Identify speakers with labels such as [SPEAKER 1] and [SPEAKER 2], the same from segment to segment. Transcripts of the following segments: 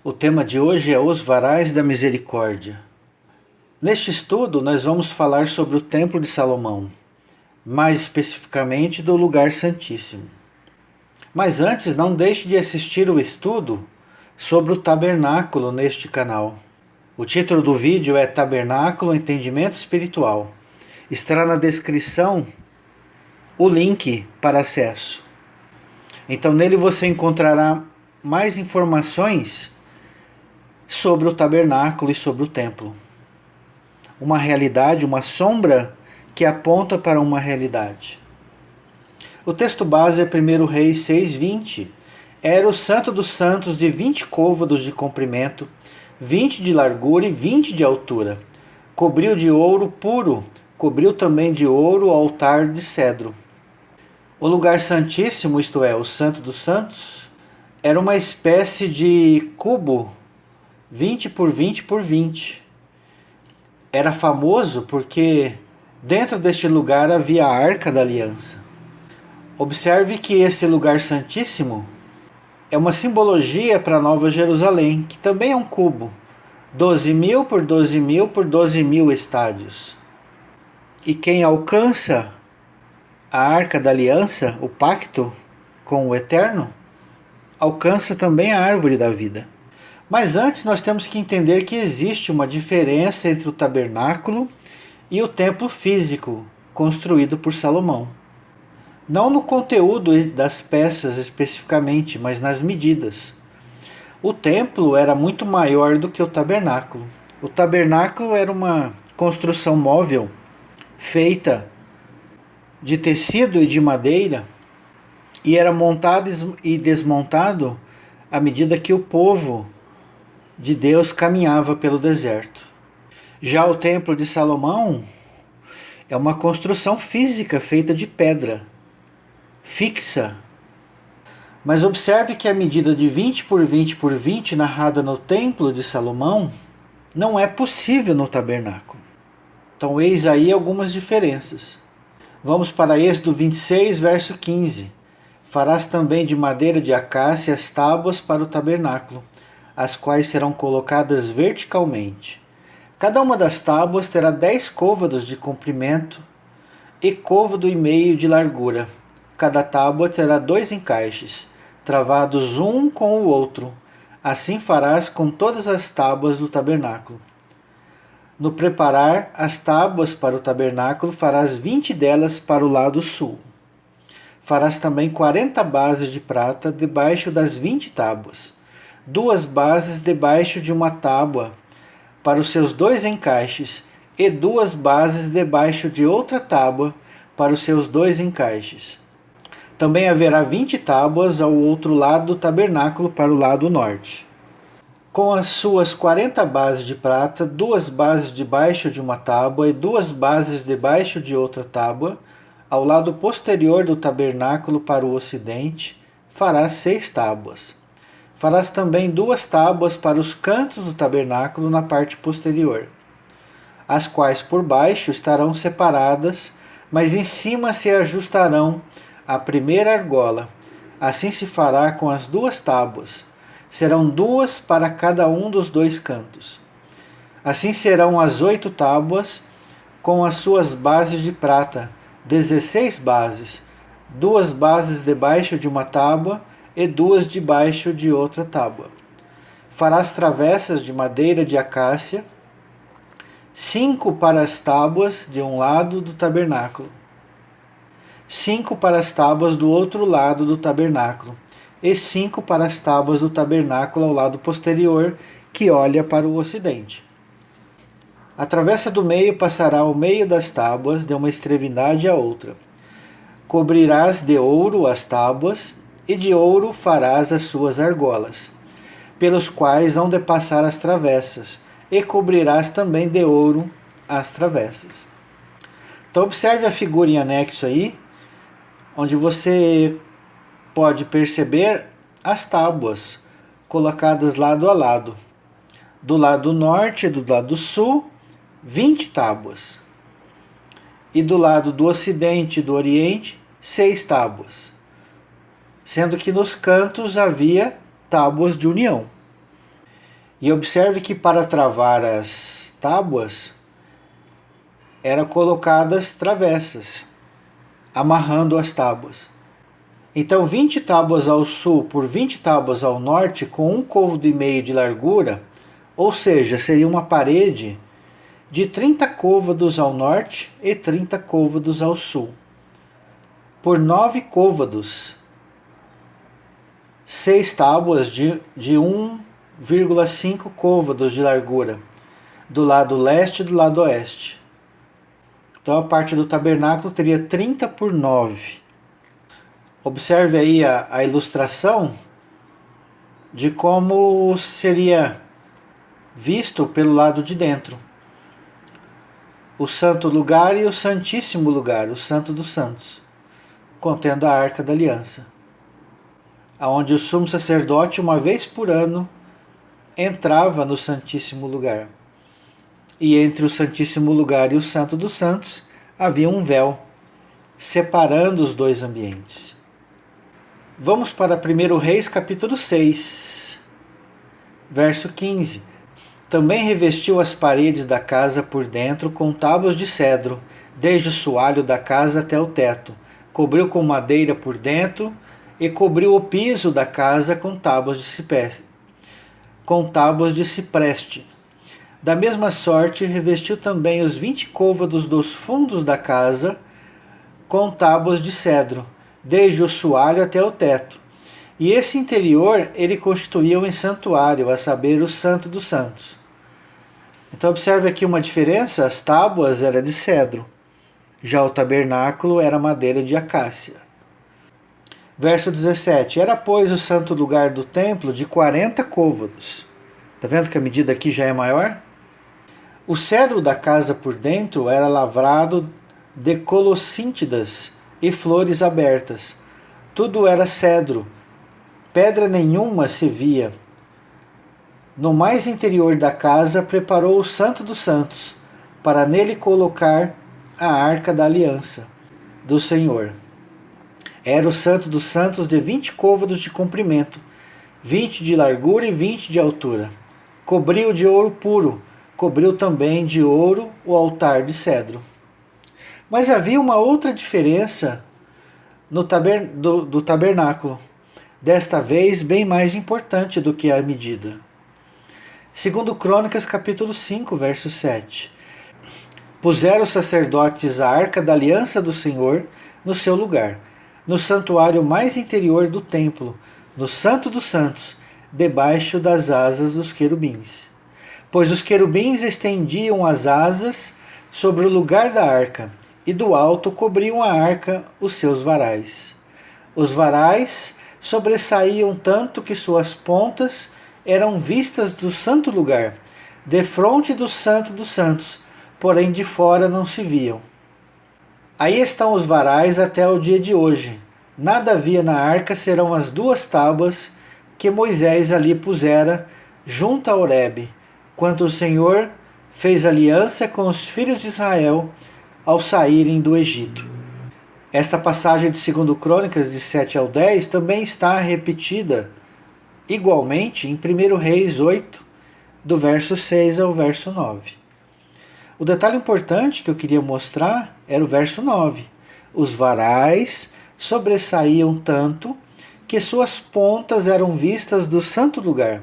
[SPEAKER 1] O tema de hoje é os varais da misericórdia. Neste estudo, nós vamos falar sobre o Templo de Salomão, mais especificamente do lugar santíssimo. Mas antes, não deixe de assistir o estudo sobre o tabernáculo neste canal. O título do vídeo é Tabernáculo Entendimento Espiritual. Estará na descrição o link para acesso. Então nele você encontrará mais informações sobre o tabernáculo e sobre o templo. Uma realidade, uma sombra que aponta para uma realidade. O texto base é 1 Reis 6:20. Era o Santo dos Santos de 20 côvados de comprimento, 20 de largura e 20 de altura. Cobriu de ouro puro, cobriu também de ouro o altar de cedro. O lugar santíssimo, isto é, o Santo dos Santos, era uma espécie de cubo 20 por 20 por 20. Era famoso porque dentro deste lugar havia a Arca da Aliança. Observe que esse lugar santíssimo é uma simbologia para a Nova Jerusalém, que também é um cubo, 12.000 por 12.000 por 12.000 estádios. E quem alcança a Arca da Aliança, o pacto com o Eterno, alcança também a árvore da vida. Mas antes nós temos que entender que existe uma diferença entre o tabernáculo e o templo físico construído por Salomão. Não no conteúdo das peças especificamente, mas nas medidas. O templo era muito maior do que o tabernáculo. O tabernáculo era uma construção móvel feita de tecido e de madeira e era montado e desmontado à medida que o povo de Deus caminhava pelo deserto. Já o Templo de Salomão é uma construção física feita de pedra, fixa. Mas observe que a medida de 20 por 20 por 20 narrada no Templo de Salomão não é possível no tabernáculo. Então eis aí algumas diferenças. Vamos para Êxodo 26, verso 15. Farás também de madeira de acácia as tábuas para o tabernáculo, as quais serão colocadas verticalmente. Cada uma das tábuas terá 10 côvados de comprimento e côvado e meio de largura. Cada tábua terá 2 encaixes, travados um com o outro. Assim farás com todas as tábuas do tabernáculo. No preparar as tábuas para o tabernáculo, farás 20 delas para o lado sul. Farás também 40 bases de prata debaixo das 20 tábuas. 2 bases debaixo de uma tábua para os seus 2 encaixes e 2 bases debaixo de outra tábua para os seus 2 encaixes. Também haverá 20 tábuas ao outro lado do tabernáculo para o lado norte. Com as suas 40 bases de prata, 2 bases debaixo de uma tábua e 2 bases debaixo de outra tábua, ao lado posterior do tabernáculo para o ocidente, farás 6 tábuas. Farás também 2 tábuas para os cantos do tabernáculo na parte posterior, as quais por baixo estarão separadas, mas em cima se ajustarão à primeira argola. Assim se fará com as 2 tábuas. Serão 2 para cada um dos 2 cantos. Assim serão as 8 tábuas com as suas bases de prata, 16 bases, 2 bases debaixo de uma tábua e 2 debaixo de outra tábua. Farás travessas de madeira de acácia, 5 para as tábuas de um lado do tabernáculo, 5 para as tábuas do outro lado do tabernáculo, e 5 para as tábuas do tabernáculo ao lado posterior, que olha para o ocidente. A travessa do meio passará ao meio das tábuas, de uma extremidade à outra. Cobrirás de ouro as tábuas, e de ouro farás as suas argolas, pelos quais hão de passar as travessas, e cobrirás também de ouro as travessas. Então observe a figura em anexo aí, onde você pode perceber as tábuas colocadas lado a lado. Do lado norte e do lado sul, 20 tábuas. E do lado do ocidente e do oriente, 6 tábuas. Sendo que nos cantos havia tábuas de união. E observe que para travar as tábuas eram colocadas travessas, amarrando as tábuas. Então 20 tábuas ao sul por 20 tábuas ao norte, com 1,5 côvado de largura, ou seja, seria uma parede de 30 côvados ao norte e 30 côvados ao sul. Por 9 côvados, 6 tábuas de 1,5 côvados de largura, do lado leste e do lado oeste. Então a parte do tabernáculo teria 30 por 9. Observe aí a ilustração de como seria visto pelo lado de dentro. O santo lugar e o santíssimo lugar, o santo dos santos, contendo a arca da aliança, aonde o sumo sacerdote, uma vez por ano, entrava no santíssimo lugar. E entre o santíssimo lugar e o santo dos santos havia um véu, separando os dois ambientes. Vamos para 1 Reis capítulo 6, verso 15. Também revestiu as paredes da casa por dentro com tábuas de cedro, desde o soalho da casa até o teto. Cobriu com madeira por dentro e cobriu o piso da casa com tábuas de cipreste. Da mesma sorte, revestiu também os 20 côvados dos fundos da casa com tábuas de cedro, desde o soalho até o teto. E esse interior ele constituiu em santuário, a saber, o Santo dos Santos. Então observe aqui uma diferença: as tábuas eram de cedro, já o tabernáculo era madeira de acácia. Verso 17. Era, pois, o santo lugar do templo de 40 côvados. Está vendo que a medida aqui já é maior? O cedro da casa por dentro era lavrado de colossíntidas e flores abertas. Tudo era cedro, pedra nenhuma se via. No mais interior da casa preparou o Santo dos Santos, para nele colocar a arca da aliança do Senhor. Era o Santo dos Santos de 20 côvados de comprimento, 20 de largura e 20 de altura. Cobriu de ouro puro, cobriu também de ouro o altar de cedro. Mas havia uma outra diferença do tabernáculo, desta vez bem mais importante do que a medida. Segundo Crônicas capítulo 5, verso 7. Puseram os sacerdotes a arca da aliança do Senhor no seu lugar, no santuário mais interior do templo, no Santo dos Santos, debaixo das asas dos querubins. Pois os querubins estendiam as asas sobre o lugar da arca, e do alto cobriam a arca os seus varais. Os varais sobressaíam tanto que suas pontas eram vistas do santo lugar, defronte do Santo dos Santos, porém de fora não se viam. Aí estão os varais até o dia de hoje. Nada havia na arca, serão as 2 tábuas que Moisés ali pusera junto a Horebe, quando o Senhor fez aliança com os filhos de Israel ao saírem do Egito. Esta passagem de 2 Crônicas, de 7 ao 10, também está repetida igualmente em 1 Reis 8, do verso 6 ao verso 9. O detalhe importante que eu queria mostrar era o verso 9. Os varais sobressaíam tanto que suas pontas eram vistas do santo lugar,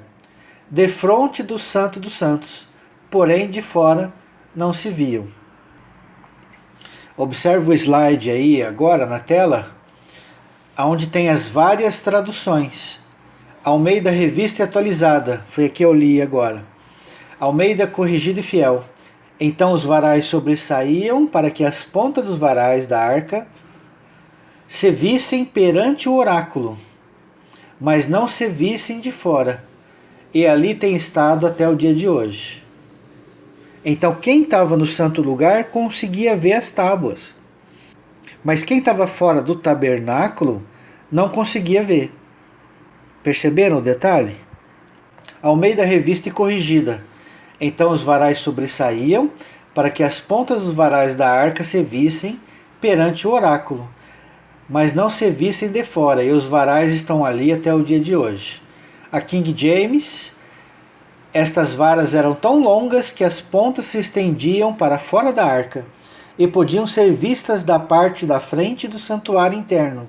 [SPEAKER 1] defronte do Santo dos Santos, porém de fora não se viam. Observe o slide aí agora na tela, onde tem as várias traduções. Almeida Revista e Atualizada, foi a que eu li agora. Almeida Corrigida e Fiel. Então os varais sobressaíam para que as pontas dos varais da arca se vissem perante o oráculo, mas não se vissem de fora. E ali tem estado até o dia de hoje. Então quem estava no santo lugar conseguia ver as tábuas. Mas quem estava fora do tabernáculo não conseguia ver. Perceberam o detalhe? Almeida Revista e Corrigida. Então os varais sobressaíam para que as pontas dos varais da arca se vissem perante o oráculo, mas não se vissem de fora, e os varais estão ali até o dia de hoje. A King James Estas varas eram tão longas que as pontas se estendiam para fora da arca e podiam ser vistas da parte da frente do santuário interno,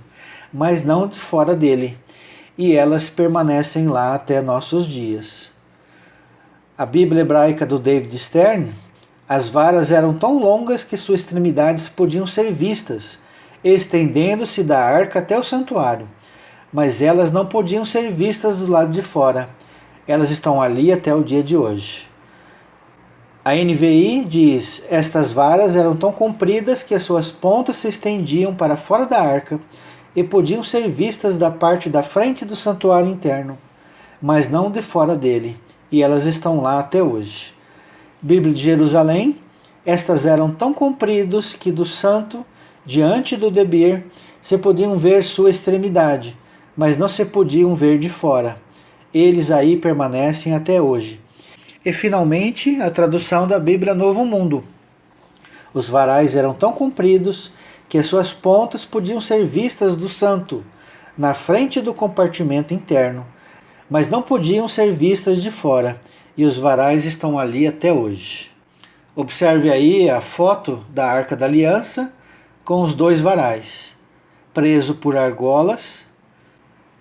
[SPEAKER 1] mas não de fora dele, e elas permanecem lá até nossos dias. A Bíblia hebraica do David Stern: as varas eram tão longas que suas extremidades podiam ser vistas, estendendo-se da arca até o santuário, mas elas não podiam ser vistas do lado de fora. Elas estão ali até o dia de hoje. A NVI diz: estas varas eram tão compridas que as suas pontas se estendiam para fora da arca e podiam ser vistas da parte da frente do santuário interno, mas não de fora dele, e elas estão lá até hoje. Bíblia de Jerusalém: estas eram tão compridos que do santo, diante do debir, se podiam ver sua extremidade, mas não se podiam ver de fora. Eles aí permanecem até hoje. E finalmente, a tradução da Bíblia Novo Mundo: os varais eram tão compridos que as suas pontas podiam ser vistas do santo, na frente do compartimento interno, mas não podiam ser vistas de fora, e os varais estão ali até hoje. Observe aí a foto da Arca da Aliança com os dois varais, preso por argolas,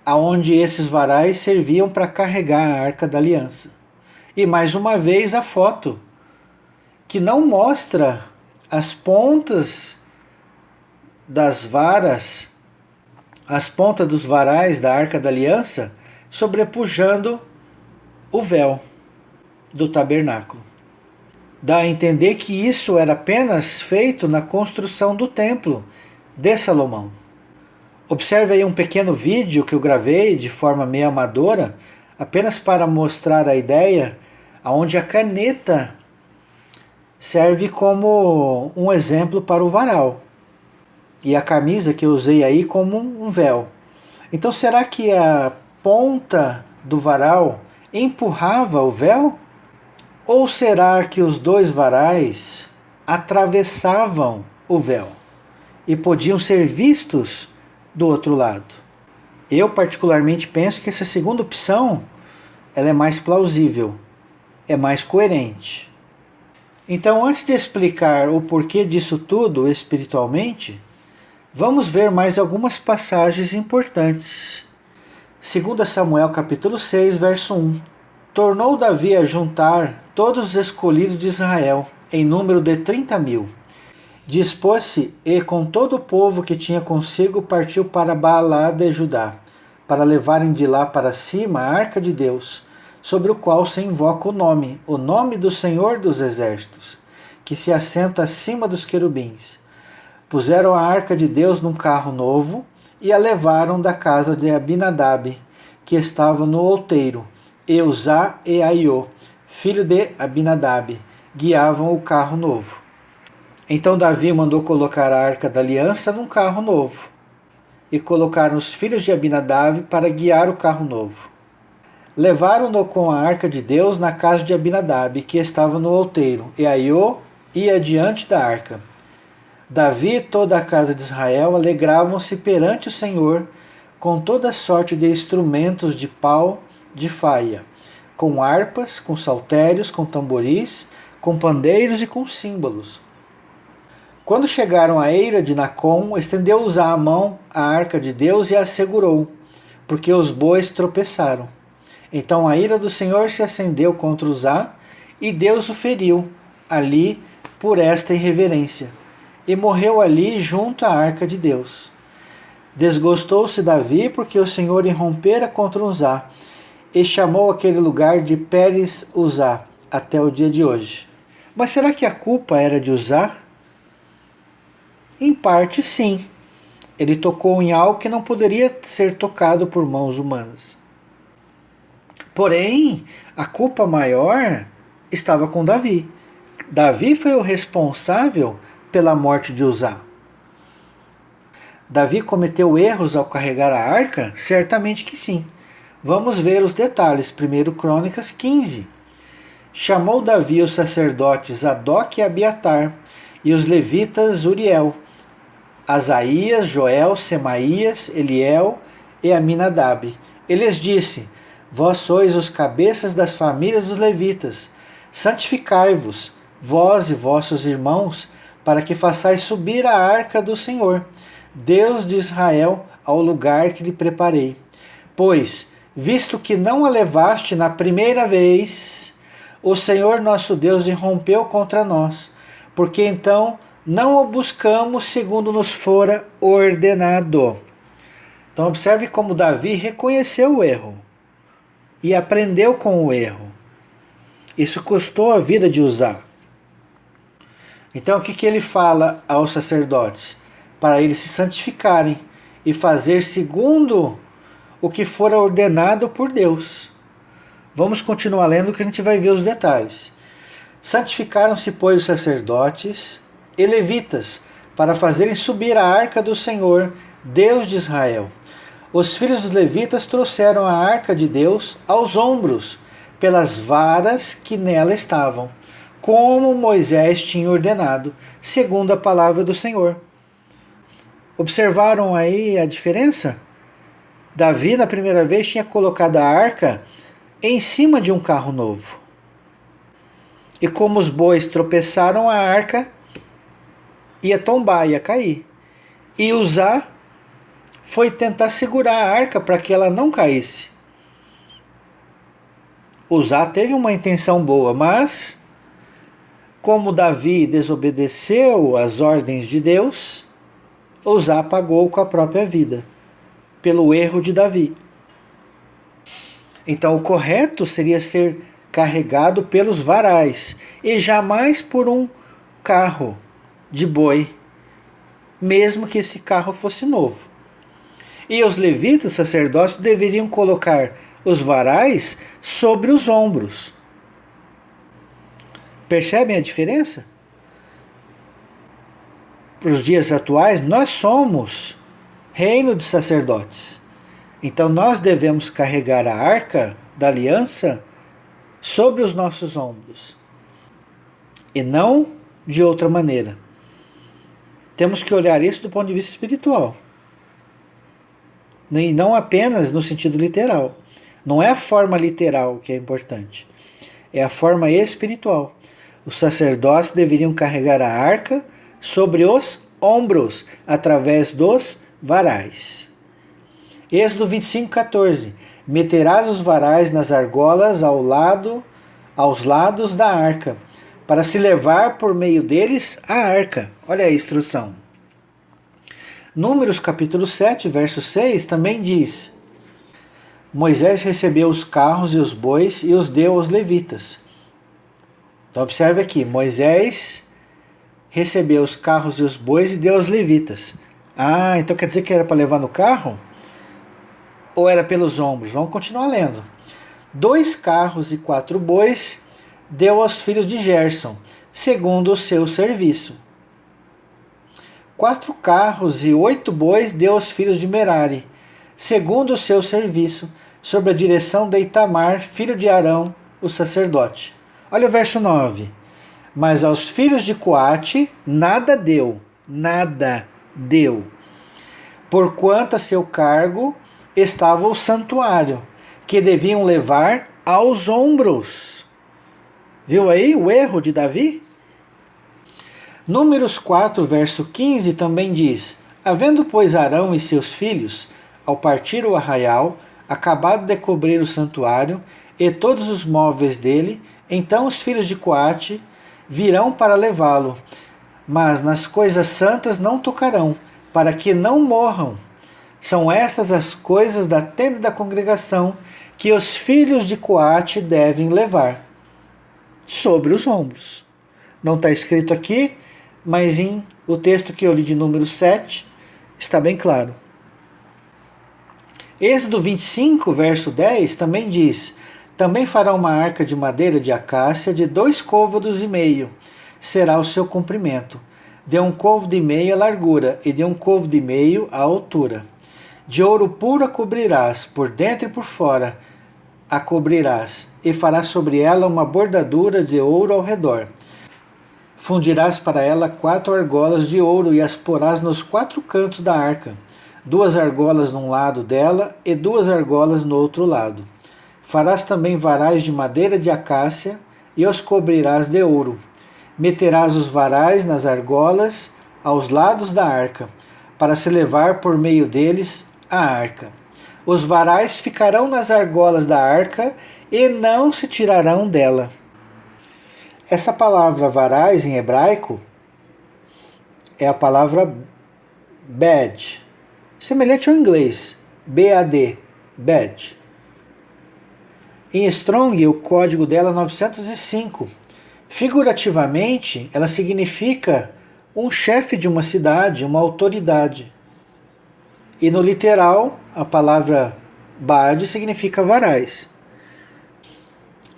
[SPEAKER 1] aonde esses varais serviam para carregar a Arca da Aliança. E mais uma vez a foto, que não mostra as pontas das varas, as pontas dos varais da Arca da Aliança sobrepujando o véu do tabernáculo. Dá a entender que isso era apenas feito na construção do templo de Salomão. Observe aí um pequeno vídeo que eu gravei de forma meio amadora, apenas para mostrar a ideia, onde a caneta serve como um exemplo para o varal, e a camisa que eu usei aí como um véu. Então será que a ponta do varal empurrava o véu? Ou será que os dois varais atravessavam o véu e podiam ser vistos do outro lado? Eu particularmente penso que essa segunda opção ela é mais plausível, é mais coerente. Então, antes de explicar o porquê disso tudo espiritualmente, vamos ver mais algumas passagens importantes. 2 Samuel capítulo 6, verso 1. Tornou Davi a juntar todos os escolhidos de Israel, em número de 30.000. Dispôs-se e com todo o povo que tinha consigo partiu para Baalá de Judá, para levarem de lá para cima a arca de Deus, sobre o qual se invoca o nome do Senhor dos Exércitos, que se assenta acima dos querubins. Puseram a arca de Deus num carro novo e a levaram da casa de Abinadab, que estava no outeiro, e Uzá e Aiô, filho de Abinadab, guiavam o carro novo. Então Davi mandou colocar a arca da aliança num carro novo, e colocaram os filhos de Abinadab para guiar o carro novo. Levaram-no com a arca de Deus na casa de Abinadab, que estava no outeiro, e Aiô ia diante da arca. Davi e toda a casa de Israel alegravam-se perante o Senhor com toda sorte de instrumentos de pau de faia, com harpas, com saltérios, com tamboris, com pandeiros e com símbolos. Quando chegaram à eira de Nacon, estendeu Uzá a mão à arca de Deus e a segurou, porque os bois tropeçaram. Então a ira do Senhor se acendeu contra Uzá, e Deus o feriu ali por esta irreverência, e morreu ali junto à arca de Deus. Desgostou-se Davi porque o Senhor irrompera contra Uzá, e chamou aquele lugar de Pérez Uzá até o dia de hoje. Mas será que a culpa era de Uzá? Em parte, sim. Ele tocou em algo que não poderia ser tocado por mãos humanas. Porém, a culpa maior estava com Davi. Davi foi o responsável pela morte de Uzá. Davi cometeu erros ao carregar a arca? Certamente que sim. Vamos ver os detalhes. 1 Crônicas 15. Chamou Davi os sacerdotes Zadok e Abiatar, e os levitas Uriel, Asaías, Joel, Semaías, Eliel e Aminadab. Ele lhes disse: Vós sois os cabeças das famílias dos levitas. Santificai-vos, vós e vossos irmãos, para que façais subir a arca do Senhor, Deus de Israel, ao lugar que lhe preparei. Pois, visto que não a levaste na primeira vez, o Senhor nosso Deus irrompeu contra nós, porque então não o buscamos segundo nos fora ordenado. Então observe como Davi reconheceu o erro e aprendeu com o erro. Isso custou a vida de Uzá. Então o que ele fala aos sacerdotes? Para eles se santificarem e fazer segundo o que fora ordenado por Deus. Vamos continuar lendo que a gente vai ver os detalhes. Santificaram-se, pois, os sacerdotes e levitas para fazerem subir a arca do Senhor, Deus de Israel. Os filhos dos levitas trouxeram a arca de Deus aos ombros, pelas varas que nela estavam, como Moisés tinha ordenado, segundo a palavra do Senhor. Observaram aí a diferença? Davi, na primeira vez, tinha colocado a arca em cima de um carro novo. E como os bois tropeçaram, a arca ia tombar, ia cair. E Uzá foi tentar segurar a arca para que ela não caísse. Uzá teve uma intenção boa, mas como Davi desobedeceu às ordens de Deus, Uzá pagou com a própria vida, pelo erro de Davi. Então o correto seria ser carregado pelos varais, e jamais por um carro de boi, mesmo que esse carro fosse novo. E os levitas, sacerdotes, deveriam colocar os varais sobre os ombros. Percebem a diferença? Para os dias atuais, nós somos reino de sacerdotes. Então nós devemos carregar a arca da aliança sobre os nossos ombros. E não de outra maneira. Temos que olhar isso do ponto de vista espiritual. E não apenas no sentido literal. Não é a forma literal que é importante. É a forma espiritual. Os sacerdotes deveriam carregar a arca sobre os ombros, através dos varais. Êxodo 25:14. Meterás os varais nas argolas aos lados da arca, para se levar por meio deles a arca. Olha a instrução. Números capítulo 7, verso 6 também diz: Moisés recebeu os carros e os bois e os deu aos levitas. Então observe aqui, Moisés recebeu os carros e os bois e deu aos levitas. Ah, então quer dizer que era para levar no carro? Ou era pelos ombros? Vamos continuar lendo. 2 carros e 4 bois deu aos filhos de Gerson, segundo o seu serviço. 4 carros e 8 bois deu aos filhos de Merari, segundo o seu serviço, sob a direção de Itamar, filho de Arão, o sacerdote. Olha o verso 9. Mas aos filhos de Coate nada deu, porquanto a seu cargo estava o santuário, que deviam levar aos ombros. Viu aí o erro de Davi? Números 4, verso 15 também diz: Havendo, pois, Arão e seus filhos, ao partir o arraial, acabado de cobrir o santuário e todos os móveis dele, então os filhos de Coate virão para levá-lo, mas nas coisas santas não tocarão, para que não morram. São estas as coisas da tenda da congregação que os filhos de Coate devem levar sobre os ombros. Não está escrito aqui, mas em o texto que eu li de número 7 está bem claro. Êxodo 25, verso 10 também diz: Também fará uma arca de madeira de acácia de 2,5 côvados, será o seu comprimento, de 1,5 côvado a largura, e de 1,5 côvado a altura. De ouro puro a cobrirás, por dentro e por fora a cobrirás, e farás sobre ela uma bordadura de ouro ao redor. Fundirás para ela 4 argolas de ouro, e as porás nos 4 cantos da arca, 2 argolas num lado dela e 2 argolas no outro lado. Farás também varais de madeira de acácia e os cobrirás de ouro. Meterás os varais nas argolas aos lados da arca, para se levar por meio deles a arca. Os varais ficarão nas argolas da arca e não se tirarão dela. Essa palavra varais em hebraico é a palavra bed, semelhante ao inglês, B-A-D, bed. Em Strong, o código dela é 905. Figurativamente, ela significa um chefe de uma cidade, uma autoridade. E no literal, a palavra bad significa varais.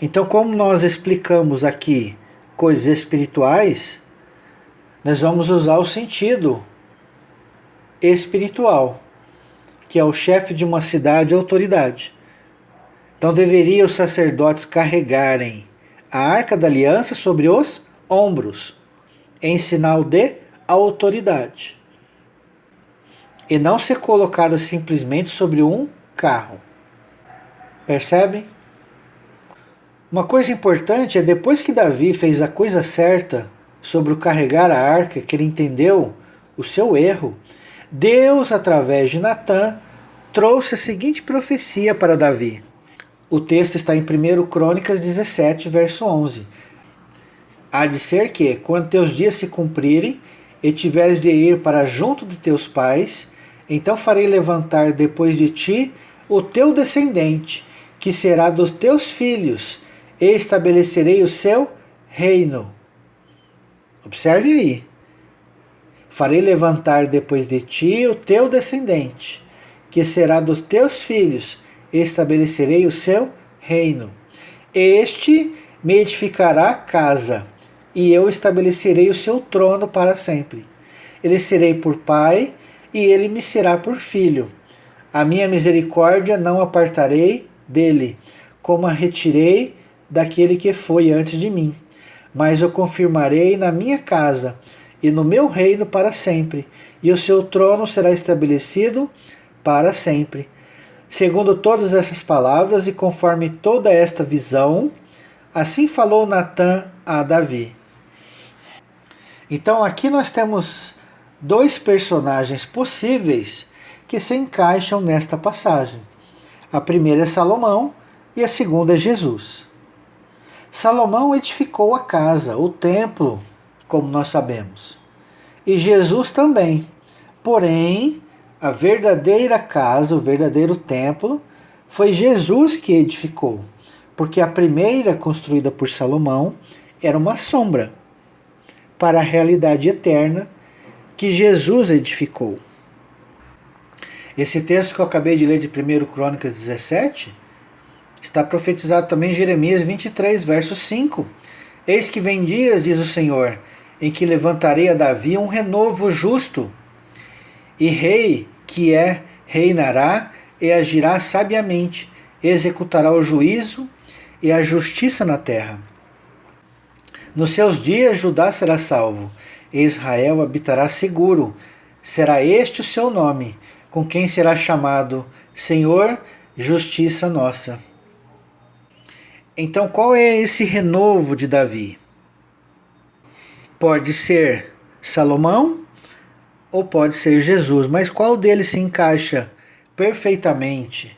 [SPEAKER 1] Então, como nós explicamos aqui coisas espirituais, nós vamos usar o sentido espiritual, que é o chefe de uma cidade, autoridade. Então deveria os sacerdotes carregarem a arca da aliança sobre os ombros, em sinal de autoridade, e não ser colocada simplesmente sobre um carro. Percebem? Uma coisa importante é, depois que Davi fez a coisa certa sobre o carregar a arca, que ele entendeu o seu erro, Deus, através de Natã, trouxe a seguinte profecia para Davi. O texto está em 1 Crônicas 17, verso 11. Há de ser que, quando teus dias se cumprirem, e tiveres de ir para junto de teus pais, então farei levantar depois de ti o teu descendente, que será dos teus filhos, e estabelecerei o seu reino. Observe aí. Farei levantar depois de ti o teu descendente, que será dos teus filhos, e estabelecerei o seu reino. Este me edificará casa, e eu estabelecerei o seu trono para sempre. Ele serei por pai, e ele me será por filho. A minha misericórdia não apartarei dele, como a retirei daquele que foi antes de mim. Mas eu confirmarei na minha casa e no meu reino para sempre, e o seu trono será estabelecido para sempre. Segundo todas essas palavras e conforme toda esta visão, assim falou Natã a Davi. Então aqui nós temos dois personagens possíveis que se encaixam nesta passagem. A primeira é Salomão e a segunda é Jesus. Salomão edificou a casa, o templo, como nós sabemos. E Jesus também. Porém, a verdadeira casa, o verdadeiro templo, foi Jesus que edificou. Porque a primeira, construída por Salomão, era uma sombra para a realidade eterna que Jesus edificou. Esse texto que eu acabei de ler de 1 Crônicas 17 está profetizado também em Jeremias 23, verso 5. Eis que vem dias, diz o Senhor, em que levantarei a Davi um renovo justo, e rei que reinará e agirá sabiamente, executará o juízo e a justiça na terra. Nos seus dias Judá será salvo, e Israel habitará seguro. Será este o seu nome, com quem será chamado Senhor, justiça nossa. Então, qual é esse renovo de Davi? Pode ser Salomão ou pode ser Jesus, mas qual deles se encaixa perfeitamente?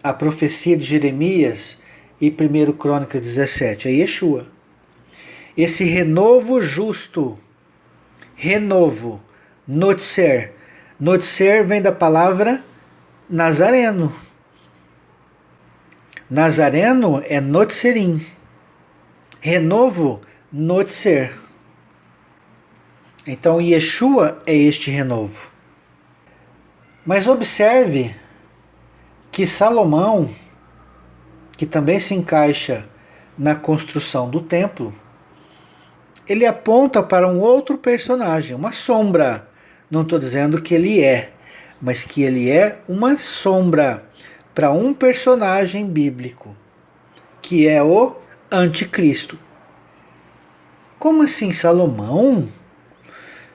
[SPEAKER 1] A profecia de Jeremias e 1 Crônicas 17, é Yeshua. Esse renovo justo, renovo, notser. Notser vem da palavra Nazareno. Nazareno é notserim. Renovo, notser. Então Yeshua é este renovo. Mas observe que Salomão, que também se encaixa na construção do templo, ele aponta para um outro personagem, uma sombra. Não estou dizendo que ele é, mas que ele é uma sombra para um personagem bíblico, que é o Anticristo. Como assim, Salomão?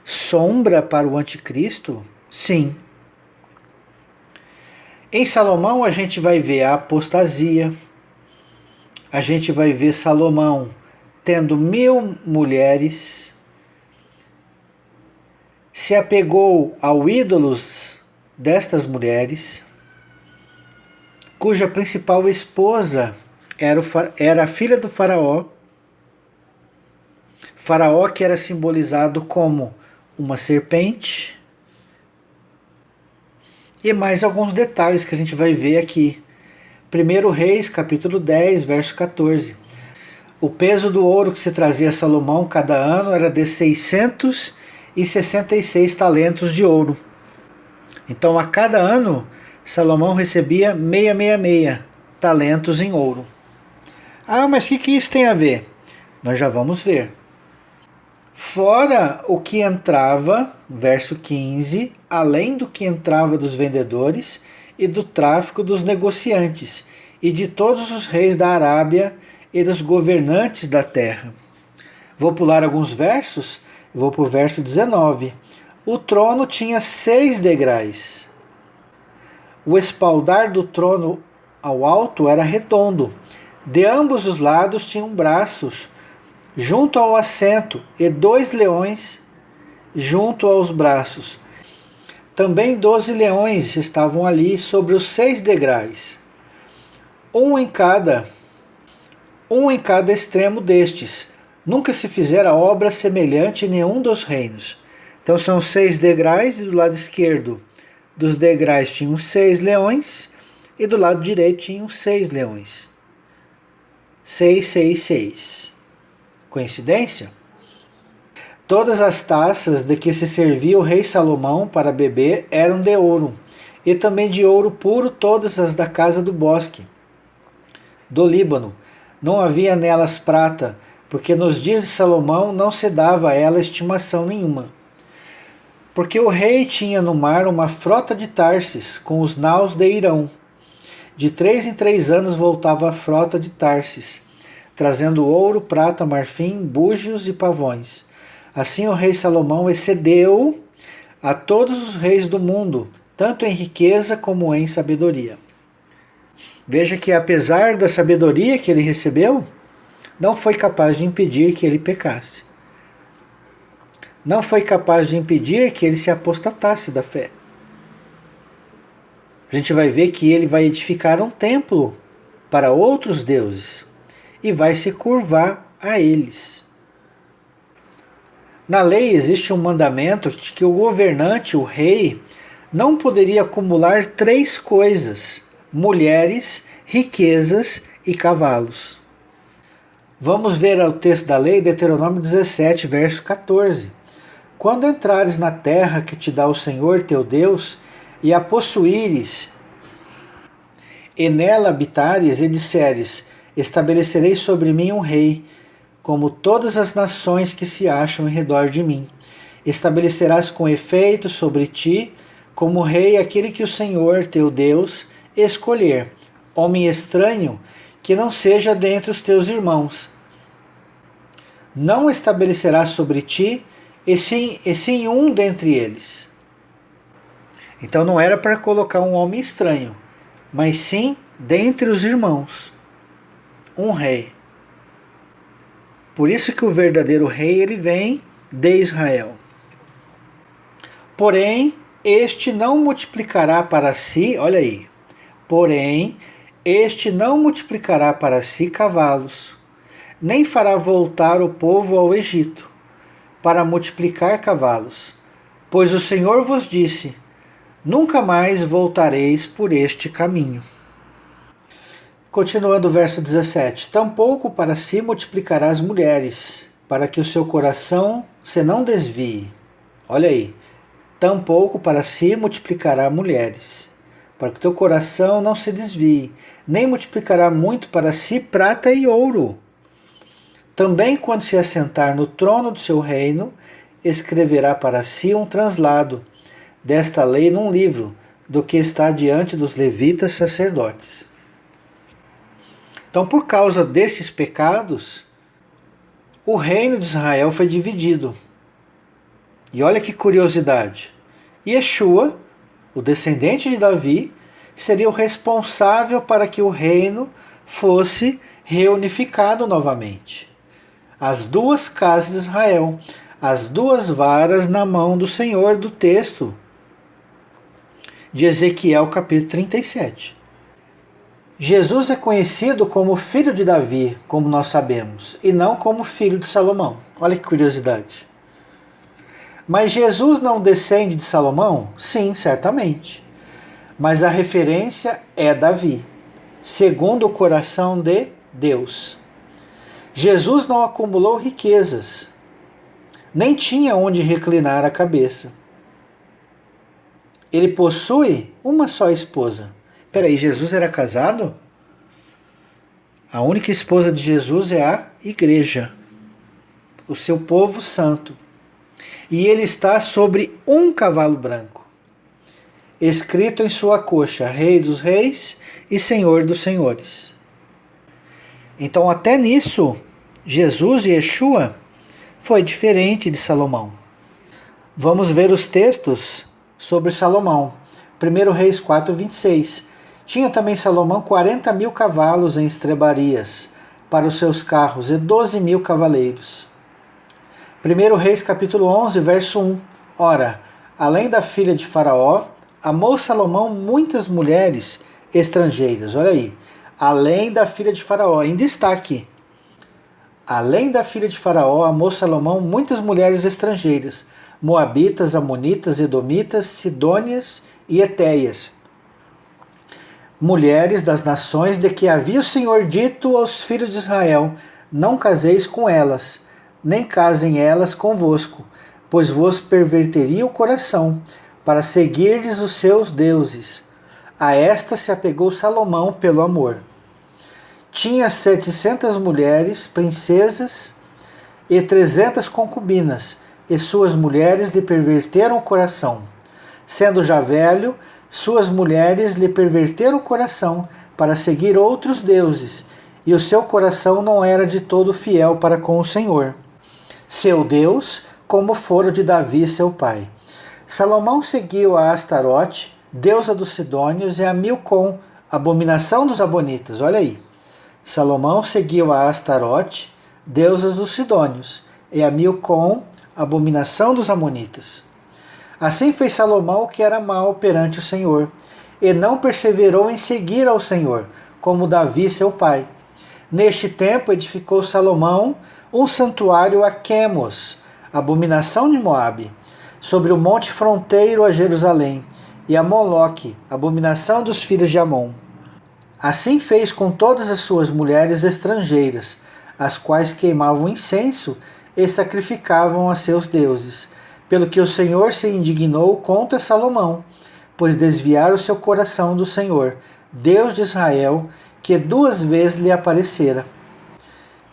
[SPEAKER 1] Sombra para o Anticristo? Sim. Em Salomão a gente vai ver a apostasia, a gente vai ver Salomão tendo 1000 mulheres, se apegou ao ídolos destas mulheres, cuja principal esposa era a filha do faraó, faraó que era simbolizado como uma serpente, e mais alguns detalhes que a gente vai ver aqui. 1 Reis, capítulo 10, verso 14. O peso do ouro que se trazia a Salomão cada ano era de 666 talentos de ouro. Então, a cada ano, Salomão recebia 666 talentos em ouro. Ah, mas o que isso tem a ver? Nós já vamos ver. Fora o que entrava, verso 15, além do que entrava dos vendedores e do tráfico dos negociantes, e de todos os reis da Arábia e dos governantes da terra. Vou pular alguns versos, vou para o verso 19. O trono tinha 6 degraus. O espaldar do trono ao alto era redondo. De ambos os lados tinham braços junto ao assento, e 2 leões junto aos braços. Também 12 leões estavam ali sobre os 6 degraus, um em cada extremo destes. Nunca se fizera obra semelhante em nenhum dos reinos. Então são 6 degraus, e do lado esquerdo dos degraus tinham 6 leões, e do lado direito tinham 6 leões. 6, 6, 6. Coincidência? Todas as taças de que se servia o rei Salomão para beber eram de ouro, e também de ouro puro todas as da casa do bosque, do Líbano. Não havia nelas prata, porque nos dias de Salomão não se dava a ela estimação nenhuma. Porque o rei tinha no mar uma frota de Tarsis, com os naus de Irão. De 3 em 3 anos voltava a frota de Tarsis, trazendo ouro, prata, marfim, búzios e pavões. Assim o rei Salomão excedeu a todos os reis do mundo, tanto em riqueza como em sabedoria. Veja que apesar da sabedoria que ele recebeu, não foi capaz de impedir que ele pecasse. Não foi capaz de impedir que ele se apostatasse da fé. A gente vai ver que ele vai edificar um templo para outros deuses e vai se curvar a eles. Na lei existe um mandamento de que o governante, o rei, não poderia acumular 3 coisas: mulheres, riquezas e cavalos. Vamos ver o texto da lei, Deuteronômio 17, verso 14. Quando entrares na terra que te dá o Senhor teu Deus, e a possuíres, e nela habitares, e disseres: estabelecerei sobre mim um rei, como todas as nações que se acham em redor de mim. Estabelecerás com efeito sobre ti, como rei, aquele que o Senhor teu Deus escolher, homem estranho, que não seja dentre os teus irmãos. Não estabelecerás sobre ti, e sim um dentre eles. Então não era para colocar um homem estranho, mas sim dentre os irmãos, um rei. Por isso que o verdadeiro rei, ele vem de Israel. Porém, este não multiplicará para si, olha aí, porém, este não multiplicará para si cavalos, nem fará voltar o povo ao Egito, para multiplicar cavalos. Pois o Senhor vos disse: nunca mais voltareis por este caminho. Continuando o verso 17. Tampouco para si multiplicará as mulheres, para que o seu coração se não desvie. Olha aí. Tampouco para si multiplicará mulheres, para que o teu coração não se desvie. Nem multiplicará muito para si prata e ouro. Também quando se assentar no trono do seu reino, escreverá para si um translado desta lei num livro, do que está diante dos levitas sacerdotes. Então, por causa desses pecados, o reino de Israel foi dividido. E olha que curiosidade. Yeshua, o descendente de Davi, seria o responsável para que o reino fosse reunificado novamente. As duas casas de Israel, as duas varas na mão do Senhor, do texto de Ezequiel capítulo 37. Jesus é conhecido como filho de Davi, como nós sabemos, e não como filho de Salomão. Olha que curiosidade. Mas Jesus não descende de Salomão? Sim, certamente. Mas a referência é Davi, segundo o coração de Deus. Jesus não acumulou riquezas, nem tinha onde reclinar a cabeça. Ele possui uma só esposa. Peraí, Jesus era casado? A única esposa de Jesus é a igreja, o seu povo santo. E ele está sobre um cavalo branco, escrito em sua coxa, Rei dos Reis e Senhor dos Senhores. Então, até nisso, Jesus e Yeshua foi diferente de Salomão. Vamos ver os textos sobre Salomão. 1 Reis 4:26. Tinha também Salomão 40.000 cavalos em estrebarias para os seus carros e 12.000 cavaleiros. 1 Reis capítulo 11, verso 1. Ora, além da filha de Faraó, amou Salomão muitas mulheres estrangeiras. Olha aí. Além da filha de Faraó, em destaque. Além da filha de Faraó, amou Salomão muitas mulheres estrangeiras, moabitas, amonitas, edomitas, sidônias e etéias, mulheres das nações de que havia o Senhor dito aos filhos de Israel: não caseis com elas, nem casem elas convosco, pois vos perverteria o coração, para seguirdes os seus deuses. A esta se apegou Salomão pelo amor. Tinha 700 mulheres, princesas, e 300 concubinas, e suas mulheres lhe perverteram o coração. Sendo já velho, suas mulheres lhe perverteram o coração para seguir outros deuses, e o seu coração não era de todo fiel para com o Senhor, seu Deus, como fora de Davi, seu pai. Salomão seguiu a Astarote, deusa dos Sidônios, e a Milcom, abominação dos Abonitas. Olha aí. Salomão seguiu a Astarote, deusa dos Sidônios, e a Milcom, abominação dos Amonitas. Assim fez Salomão o que era mal perante o Senhor, e não perseverou em seguir ao Senhor, como Davi, seu pai. Neste tempo edificou Salomão um santuário a Quemos, abominação de Moabe, sobre o monte fronteiro a Jerusalém, e a Moloque, abominação dos filhos de Amon. Assim fez com todas as suas mulheres estrangeiras, as quais queimavam incenso e sacrificavam a seus deuses, pelo que o Senhor se indignou contra Salomão, pois desviara o seu coração do Senhor, Deus de Israel, que 2 vezes lhe aparecera.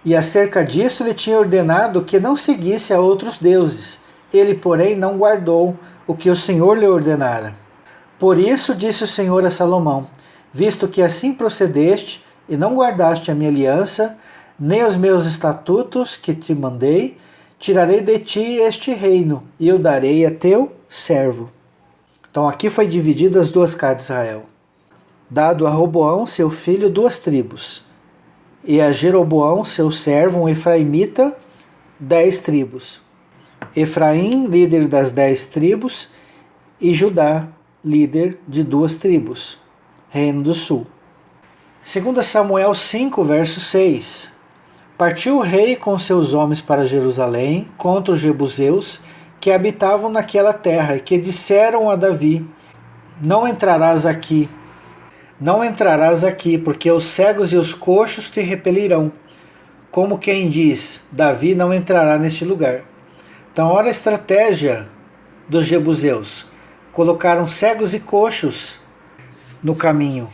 [SPEAKER 1] E acerca disso lhe tinha ordenado que não seguisse a outros deuses. Ele, porém, não guardou o que o Senhor lhe ordenara. Por isso disse o Senhor a Salomão: visto que assim procedeste e não guardaste a minha aliança, nem os meus estatutos que te mandei, tirarei de ti este reino, e eu darei a teu servo. Então aqui foi dividido as 2 casas de Israel. Dado a Roboão, seu filho, 2 tribos. E a Jeroboão, seu servo, um efraimita, 10 tribos. Efraim, líder das 10 tribos, e Judá, líder de 2 tribos. Reino do Sul. 2 Samuel 5, verso 6. Partiu o rei com seus homens para Jerusalém contra os jebuseus que habitavam naquela terra e que disseram a Davi: não entrarás aqui, porque os cegos e os coxos te repelirão. Como quem diz: Davi não entrará neste lugar. Então, olha a estratégia dos jebuseus. Colocaram cegos e coxos no caminho.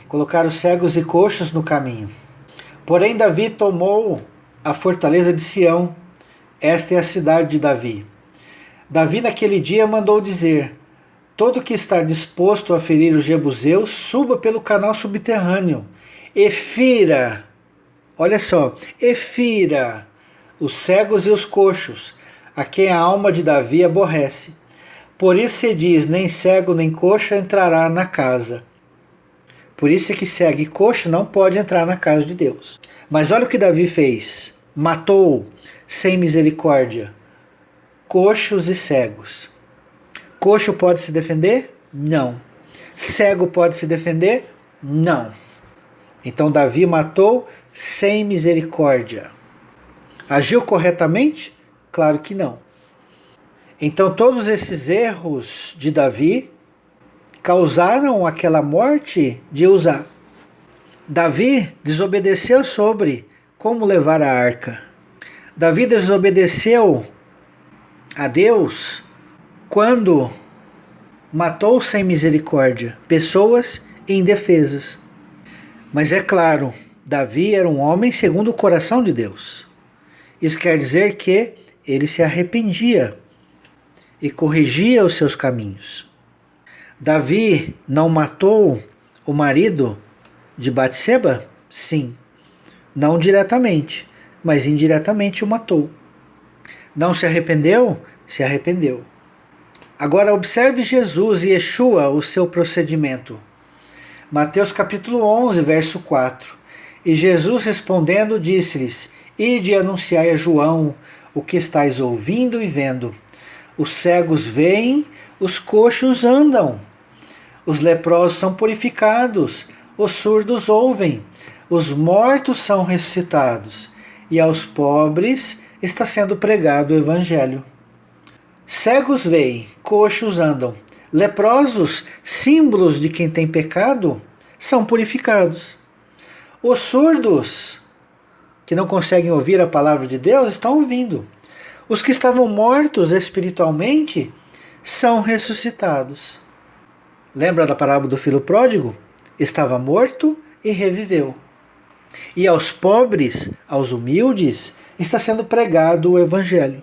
[SPEAKER 1] Porém, Davi tomou a fortaleza de Sião. Esta é a cidade de Davi. Davi naquele dia mandou dizer: todo que está disposto a ferir os jebuseus, suba pelo canal subterrâneo e fira, olha só, e fira os cegos e os coxos, a quem a alma de Davi aborrece. Por isso se diz: nem cego nem coxo entrará na casa. Por isso é que cego e coxo não pode entrar na casa de Deus. Mas olha o que Davi fez. Matou sem misericórdia coxos e cegos. Coxo pode se defender? Não. Cego pode se defender? Não. Então Davi matou sem misericórdia. Agiu corretamente? Claro que não. Então todos esses erros de Davi causaram aquela morte de Uzá. Davi desobedeceu sobre como levar a arca. Davi desobedeceu a Deus quando matou sem misericórdia pessoas indefesas. Mas é claro, Davi era um homem segundo o coração de Deus. Isso quer dizer que ele se arrependia e corrigia os seus caminhos. Davi não matou o marido de Batseba? Sim. Não diretamente, mas indiretamente o matou. Não se arrependeu? Se arrependeu. Agora observe Jesus e Yeshua, o seu procedimento. Mateus capítulo 11, verso 4. E Jesus respondendo disse-lhes: Ide e anunciai a João o que estáis ouvindo e vendo. Os cegos veem, os coxos andam. Os leprosos são purificados, os surdos ouvem, os mortos são ressuscitados, e aos pobres está sendo pregado o Evangelho. Cegos veem, coxos andam, leprosos, símbolos de quem tem pecado, são purificados. Os surdos, que não conseguem ouvir a palavra de Deus, estão ouvindo. Os que estavam mortos espiritualmente são ressuscitados. Lembra da parábola do filho pródigo? Estava morto e reviveu. E aos pobres, aos humildes, está sendo pregado o Evangelho.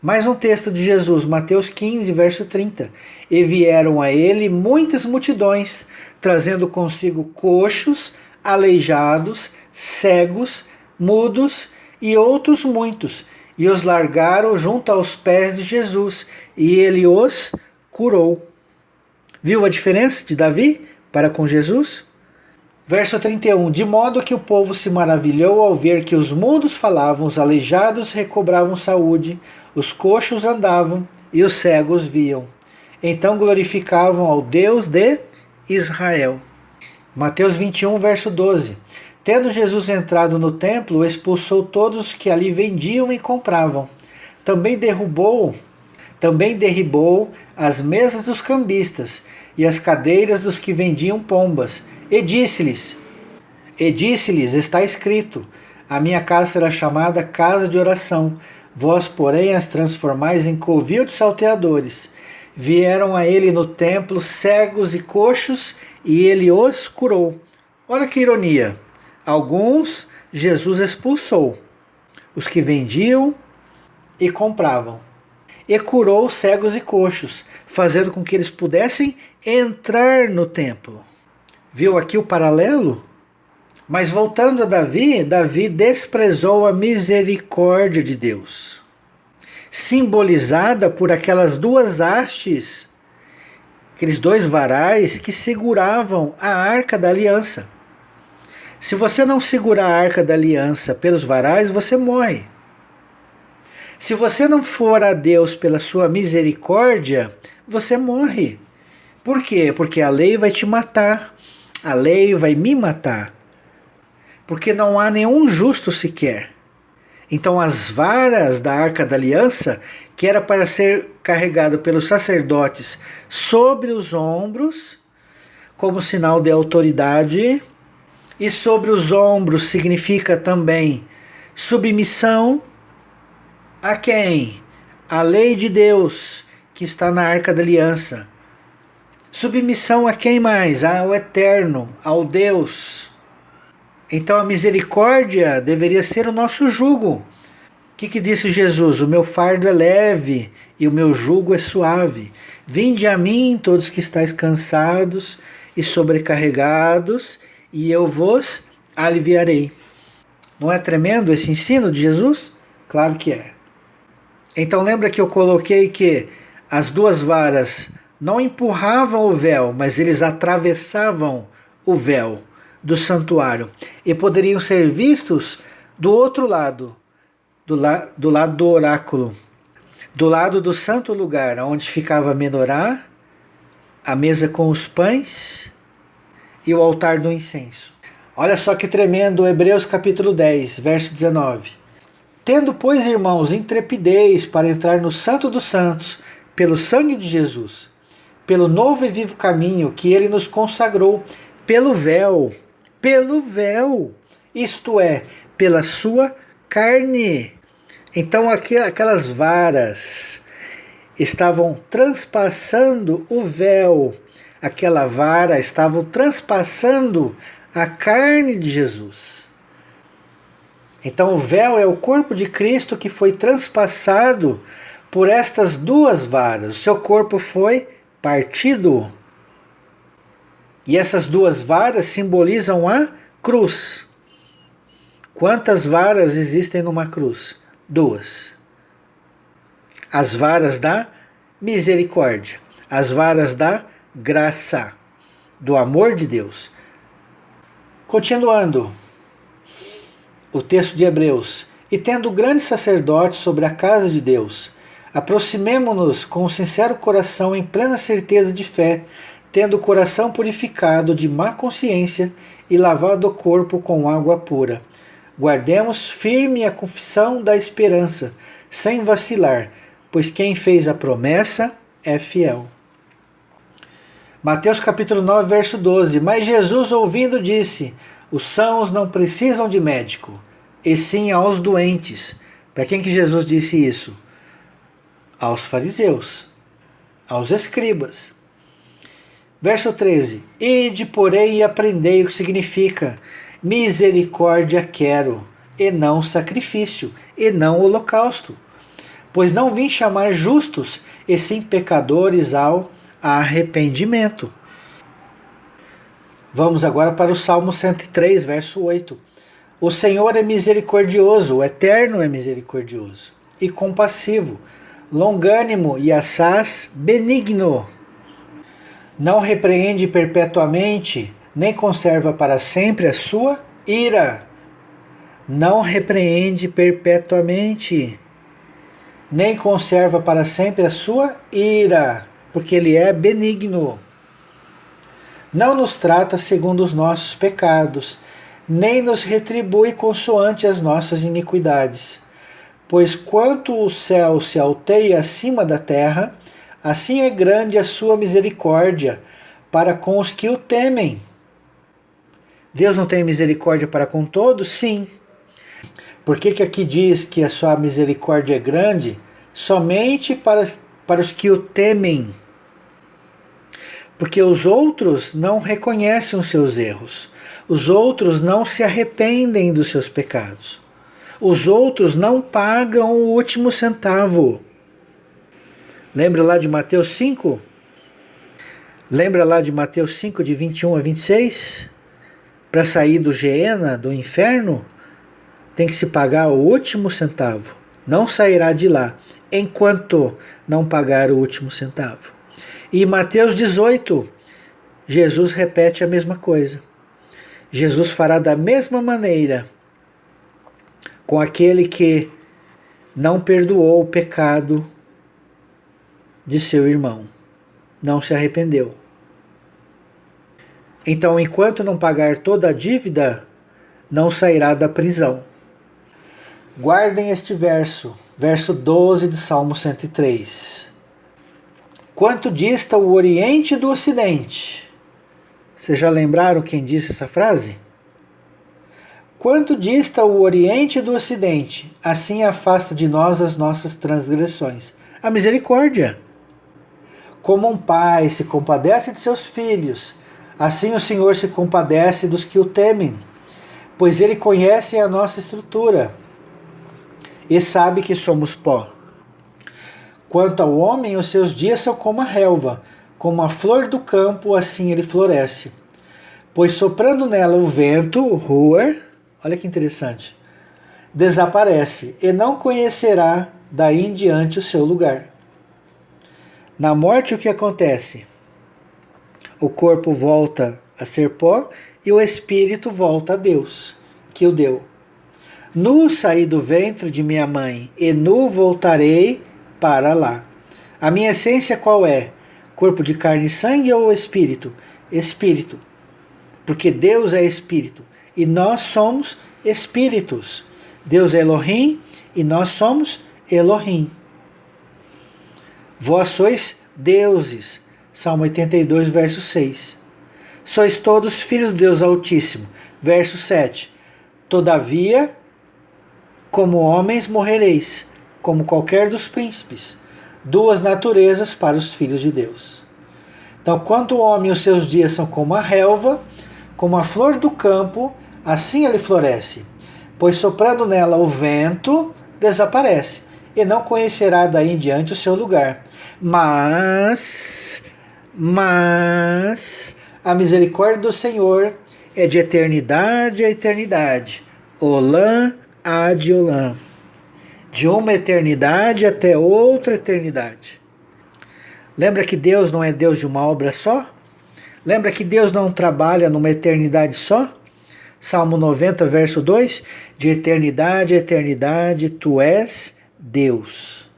[SPEAKER 1] Mais um texto de Jesus, Mateus 15, verso 30. E vieram a ele muitas multidões, trazendo consigo coxos, aleijados, cegos, mudos e outros muitos, e os largaram junto aos pés de Jesus, e ele os curou. Viu a diferença de Davi para com Jesus? Verso 31. De modo que o povo se maravilhou ao ver que os mudos falavam, os aleijados recobravam saúde, os coxos andavam e os cegos viam. Então glorificavam ao Deus de Israel. Mateus 21, verso 12. Tendo Jesus entrado no templo, expulsou todos que ali vendiam e compravam. Também derribou as mesas dos cambistas e as cadeiras dos que vendiam pombas. E disse-lhes, está escrito, a minha casa será chamada casa de oração, vós, porém, as transformais em covil de salteadores. Vieram a ele no templo cegos e coxos, e ele os curou. Olha que ironia. Alguns Jesus expulsou, os que vendiam e compravam. E curou cegos e coxos, fazendo com que eles pudessem entrar no templo. Viu aqui o paralelo? Mas voltando a Davi, Davi desprezou a misericórdia de Deus, simbolizada por aquelas duas hastes, aqueles dois varais que seguravam a arca da aliança. Se você não segurar a arca da aliança pelos varais, você morre. Se você não for a Deus pela sua misericórdia, você morre. Por quê? Porque a lei vai te matar. A lei vai me matar. Porque não há nenhum justo sequer. Então as varas da arca da aliança, que era para ser carregado pelos sacerdotes sobre os ombros, como sinal de autoridade, e sobre os ombros significa também submissão a quem? A lei de Deus, que está na arca da aliança. Submissão a quem mais? Ao eterno, ao Deus. Então a misericórdia deveria ser o nosso jugo. O que disse Jesus? O meu fardo é leve e o meu jugo é suave. Vinde a mim, todos que estáis cansados e sobrecarregados, e eu vos aliviarei. Não é tremendo esse ensino de Jesus? Claro que é. Então lembra que eu coloquei que as duas varas não empurravam o véu, mas eles atravessavam o véu do santuário e poderiam ser vistos do outro lado, do lado do oráculo, do lado do santo lugar, onde ficava a menorá, a mesa com os pães e o altar do incenso. Olha só que tremendo, Hebreus capítulo 10, verso 19. Tendo, pois, irmãos, intrepidez para entrar no Santo dos Santos, pelo sangue de Jesus, pelo novo e vivo caminho que ele nos consagrou, pelo véu, isto é, pela sua carne. Então aquelas varas estavam transpassando o véu, aquela vara estavam transpassando a carne de Jesus. Então o véu é o corpo de Cristo que foi transpassado por estas duas varas. O seu corpo foi partido. E essas duas varas simbolizam a cruz. Quantas varas existem numa cruz? 2. As varas da misericórdia, as varas da graça, do amor de Deus. Continuando, o texto de Hebreus. E tendo grande sacerdote sobre a casa de Deus, aproximemo-nos com um sincero coração em plena certeza de fé, tendo o coração purificado de má consciência e lavado o corpo com água pura. Guardemos firme a confissão da esperança, sem vacilar, pois quem fez a promessa é fiel. Mateus capítulo 9, verso 12. Mas Jesus, ouvindo, disse: os sãos não precisam de médico, e sim aos doentes. Para quem que Jesus disse isso? Aos fariseus, aos escribas. Verso 13. Ide, porém, e aprendei o que significa: misericórdia quero, e não sacrifício, e não holocausto. Pois não vim chamar justos, e sim pecadores ao arrependimento. Vamos agora para o Salmo 103, verso 8. O Senhor é misericordioso, o Eterno é misericordioso e compassivo, longânimo e assaz benigno. Não repreende perpetuamente, nem conserva para sempre a sua ira. Não repreende perpetuamente, nem conserva para sempre a sua ira, porque ele é benigno. Não nos trata segundo os nossos pecados, nem nos retribui consoante as nossas iniquidades. Pois quanto o céu se alteia acima da terra, assim é grande a sua misericórdia para com os que o temem. Deus não tem misericórdia para com todos? Sim. Por que aqui diz que a sua misericórdia é grande? Somente para os que o temem. Porque os outros não reconhecem os seus erros. Os outros não se arrependem dos seus pecados. Os outros não pagam o último centavo. Lembra lá de Mateus 5? Lembra lá de Mateus 5, de 21 a 26? Para sair do Geena, do inferno, tem que se pagar o último centavo. Não sairá de lá enquanto não pagar o último centavo. E Mateus 18, Jesus repete a mesma coisa. Jesus fará da mesma maneira com aquele que não perdoou o pecado de seu irmão, não se arrependeu. Então, enquanto não pagar toda a dívida, não sairá da prisão. Guardem este verso, verso 12 do Salmo 103. Quanto dista o Oriente do Ocidente? Vocês já lembraram quem disse essa frase? Quanto dista o Oriente do Ocidente, assim afasta de nós as nossas transgressões. A misericórdia. Como um pai se compadece de seus filhos, assim o Senhor se compadece dos que o temem, pois ele conhece a nossa estrutura e sabe que somos pó. Quanto ao homem, os seus dias são como a relva, como a flor do campo, assim ele floresce. Pois soprando nela o vento, o ruar, olha que interessante, desaparece e não conhecerá daí em diante o seu lugar. Na morte o que acontece? O corpo volta a ser pó, e o espírito volta a Deus, que o deu. Nu saí do ventre de minha mãe, e nu voltarei para lá. A minha essência qual é? Corpo de carne e sangue ou espírito? Espírito. Porque Deus é espírito, e nós somos espíritos. Deus é Elohim, e nós somos Elohim. Vós sois deuses. Salmo 82, verso 6. Sois todos filhos do Deus Altíssimo. Verso 7. Todavia, como homens morrereis, como qualquer dos príncipes. Duas naturezas para os filhos de Deus. Então, quanto o homem os seus dias são como a relva, como a flor do campo, assim ele floresce. Pois soprando nela o vento, desaparece, e não conhecerá daí em diante o seu lugar. Mas a misericórdia do Senhor é de eternidade a eternidade. Olã ad olã. De uma eternidade até outra eternidade. Lembra que Deus não é Deus de uma obra só? Lembra que Deus não trabalha numa eternidade só? Salmo 90, verso 2. De eternidade a eternidade, tu és Deus.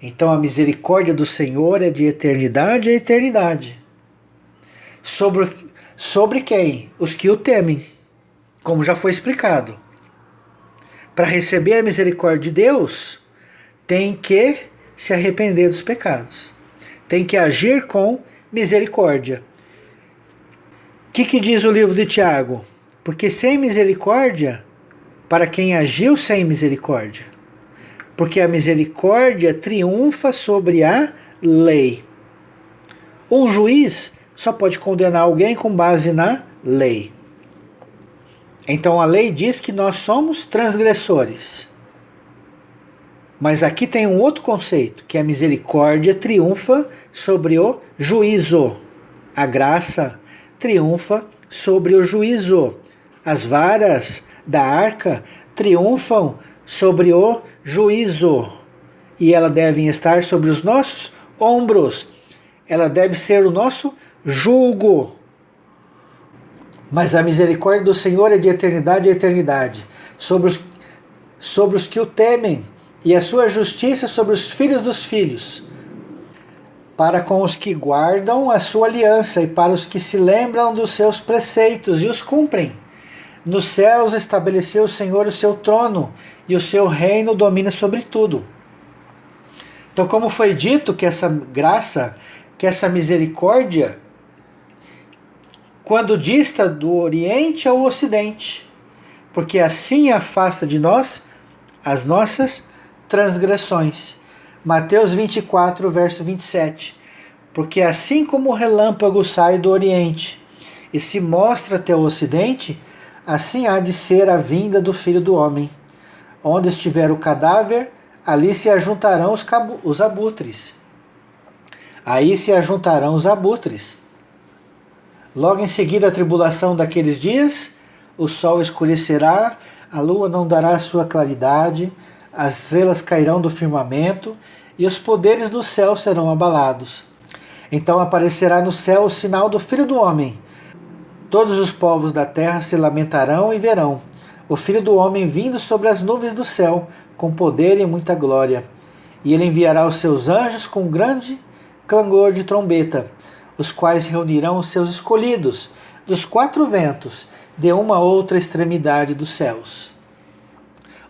[SPEAKER 1] Então a misericórdia do Senhor é de eternidade a eternidade. Sobre quem? Os que o temem, como já foi explicado. Para receber a misericórdia de Deus, tem que se arrepender dos pecados. Tem que agir com misericórdia. O que diz o livro de Tiago? Porque sem misericórdia, para quem agiu sem misericórdia. Porque a misericórdia triunfa sobre a lei. Um juiz só pode condenar alguém com base na lei. Então a lei diz que nós somos transgressores. Mas aqui tem um outro conceito, que a misericórdia triunfa sobre o juízo. A graça triunfa sobre o juízo. As varas da arca triunfam sobre o juízo. E elas devem estar sobre os nossos ombros. Ela deve ser o nosso jugo. Mas a misericórdia do Senhor é de eternidade a eternidade, sobre os que o temem, e a sua justiça sobre os filhos dos filhos, para com os que guardam a sua aliança e para os que se lembram dos seus preceitos e os cumprem. Nos céus estabeleceu o Senhor o seu trono, e o seu reino domina sobre tudo. Então, como foi dito, que essa graça, que essa misericórdia, quando dista do Oriente ao Ocidente, porque assim afasta de nós as nossas transgressões. Mateus 24, verso 27. Porque assim como o relâmpago sai do Oriente e se mostra até o Ocidente, assim há de ser a vinda do Filho do Homem. Onde estiver o cadáver, ali se ajuntarão os abutres. Aí se ajuntarão os abutres. Logo em seguida a tribulação daqueles dias, o sol escurecerá, a lua não dará sua claridade, as estrelas cairão do firmamento e os poderes do céu serão abalados. Então aparecerá no céu o sinal do Filho do Homem. Todos os povos da terra se lamentarão e verão o Filho do Homem vindo sobre as nuvens do céu, com poder e muita glória. E ele enviará os seus anjos com grande clangor de trombeta, os quais reunirão os seus escolhidos dos quatro ventos, de uma a outra extremidade dos céus.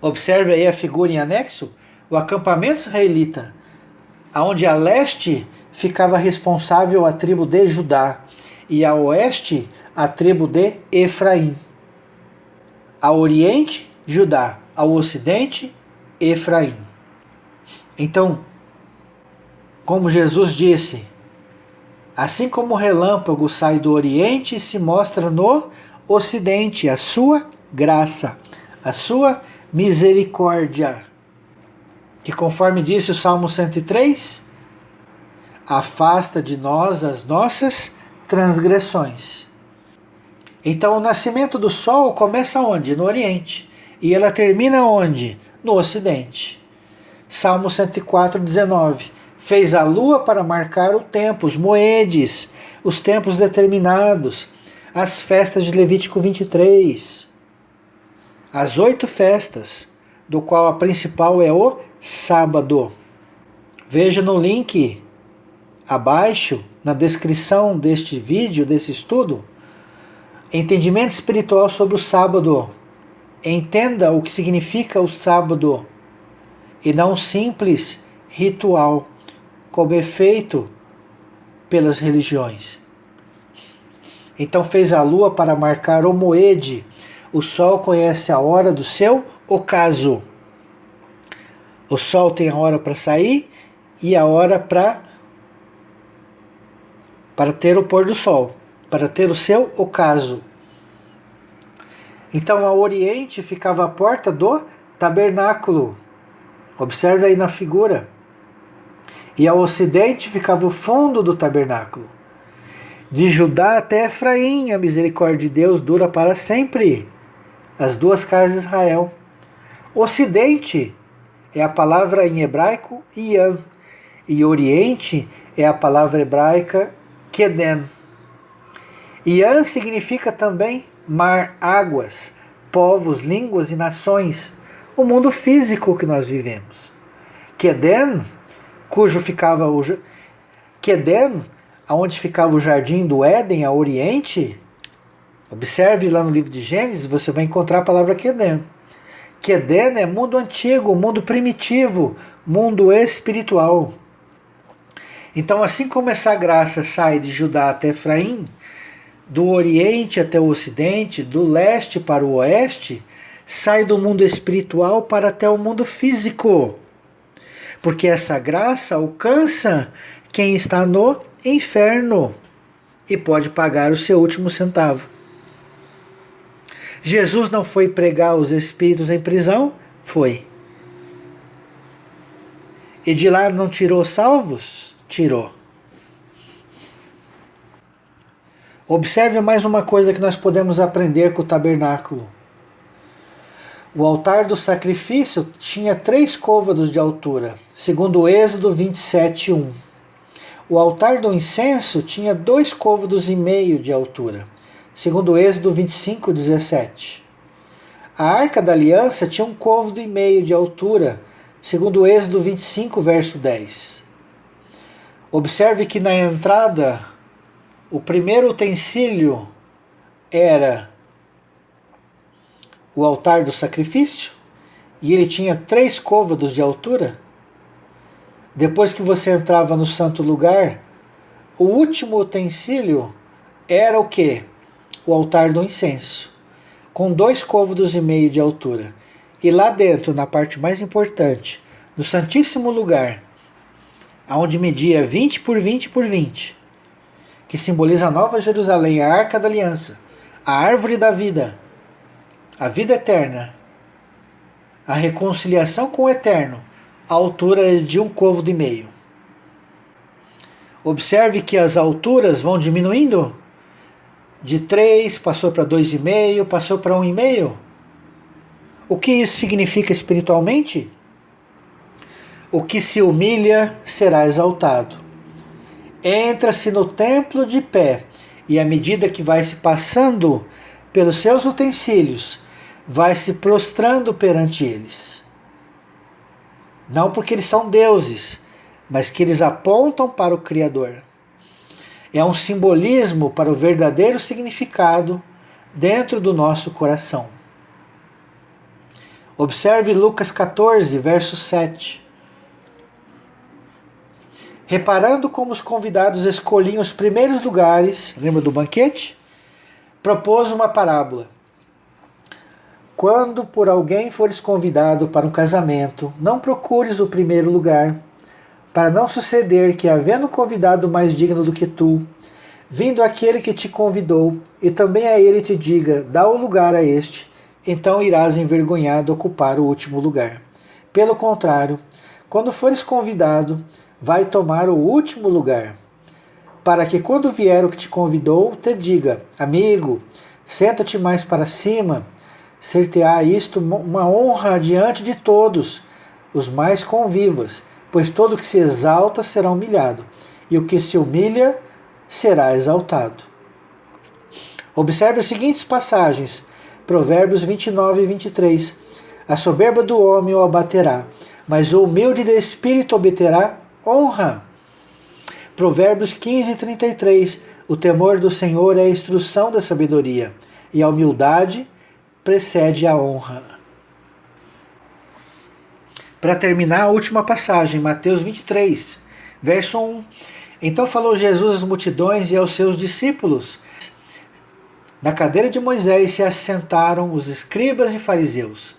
[SPEAKER 1] Observe aí a figura em anexo, o acampamento israelita, onde a leste ficava responsável a tribo de Judá e a oeste a tribo de Efraim. A oriente, Judá, ao ocidente, Efraim. Então, como Jesus disse, assim como o relâmpago sai do Oriente e se mostra no Ocidente, a sua graça, a sua misericórdia, que conforme disse o Salmo 103, afasta de nós as nossas transgressões. Então o nascimento do sol começa onde? No Oriente. E ela termina onde? No Ocidente. Salmo 104, 19. Fez a lua para marcar o tempo, os moedes, os tempos determinados, as festas de Levítico 23, as 8 festas, do qual a principal é o sábado. Veja no link abaixo, na descrição deste vídeo, desse estudo, entendimento espiritual sobre o sábado. Entenda o que significa o sábado e não um simples ritual, como é feito pelas religiões. Então fez a lua para marcar o moede. O sol conhece a hora do seu ocaso. O sol tem a hora para sair e a hora para ter o pôr do sol, para ter o seu ocaso. Então ao oriente ficava a porta do tabernáculo. Observe aí na figura. E ao ocidente ficava o fundo do tabernáculo. De Judá até Efraim, a misericórdia de Deus dura para sempre. As 2 casas de Israel. Ocidente é a palavra em hebraico Ian. E oriente é a palavra hebraica Queden. Ian significa também mar, águas, povos, línguas e nações. O mundo físico que nós vivemos. Queden, onde ficava o jardim do Éden, a oriente, observe lá no livro de Gênesis, você vai encontrar a palavra Queden. Queden é mundo antigo, mundo primitivo, mundo espiritual. Então, assim como essa graça sai de Judá até Efraim, do oriente até o ocidente, do leste para o oeste, sai do mundo espiritual para até o mundo físico. Porque essa graça alcança quem está no inferno e pode pagar o seu último centavo. Jesus não foi pregar os espíritos em prisão? Foi. E de lá não tirou salvos? Tirou. Observe mais uma coisa que nós podemos aprender com o tabernáculo. O altar do sacrifício tinha 3 côvados de altura, segundo o Êxodo 27:1. O altar do incenso tinha 2 côvados e meio de altura, segundo o Êxodo 25:17. A arca da aliança tinha 1 côvado e meio de altura, segundo o Êxodo 25, verso 10. Observe que na entrada, o primeiro utensílio era o altar do sacrifício, e ele tinha 3 côvados de altura. Depois que você entrava no santo lugar, o último utensílio era o quê? O altar do incenso, com 2 côvados e meio de altura. E lá dentro, na parte mais importante, no santíssimo lugar, onde media 20 por 20 por 20, que simboliza a Nova Jerusalém, a Arca da Aliança, a árvore da vida, a vida eterna, a reconciliação com o eterno, a altura é de 1 côvado e meio. Observe que as alturas vão diminuindo. De 3 passou para 2,5, passou para 1,5. O que isso significa espiritualmente? O que se humilha será exaltado. Entra-se no templo de pé, e à medida que vai se passando pelos seus utensílios, vai se prostrando perante eles. Não porque eles são deuses, mas que eles apontam para o Criador. É um simbolismo para o verdadeiro significado dentro do nosso coração. Observe Lucas 14, verso 7. Reparando como os convidados escolhiam os primeiros lugares, lembra do banquete? Propôs uma parábola. Quando por alguém fores convidado para um casamento, não procures o primeiro lugar, para não suceder que, havendo convidado mais digno do que tu, vindo aquele que te convidou, e também a ele te diga, dá o lugar a este, então irás envergonhado ocupar o último lugar. Pelo contrário, quando fores convidado, vai tomar o último lugar, para que quando vier o que te convidou, te diga, amigo, senta-te mais para cima, ser-te-á isto uma honra diante de todos, os mais convivas, pois todo o que se exalta será humilhado, e o que se humilha será exaltado. Observe as seguintes passagens, Provérbios 29 e 23. A soberba do homem o abaterá, mas o humilde de espírito obterá honra. Provérbios 15 e 33. O temor do Senhor é a instrução da sabedoria, e a humildade precede a honra. Para terminar, a última passagem, Mateus 23, verso 1. Então falou Jesus às multidões e aos seus discípulos. Na cadeira de Moisés se assentaram os escribas e fariseus.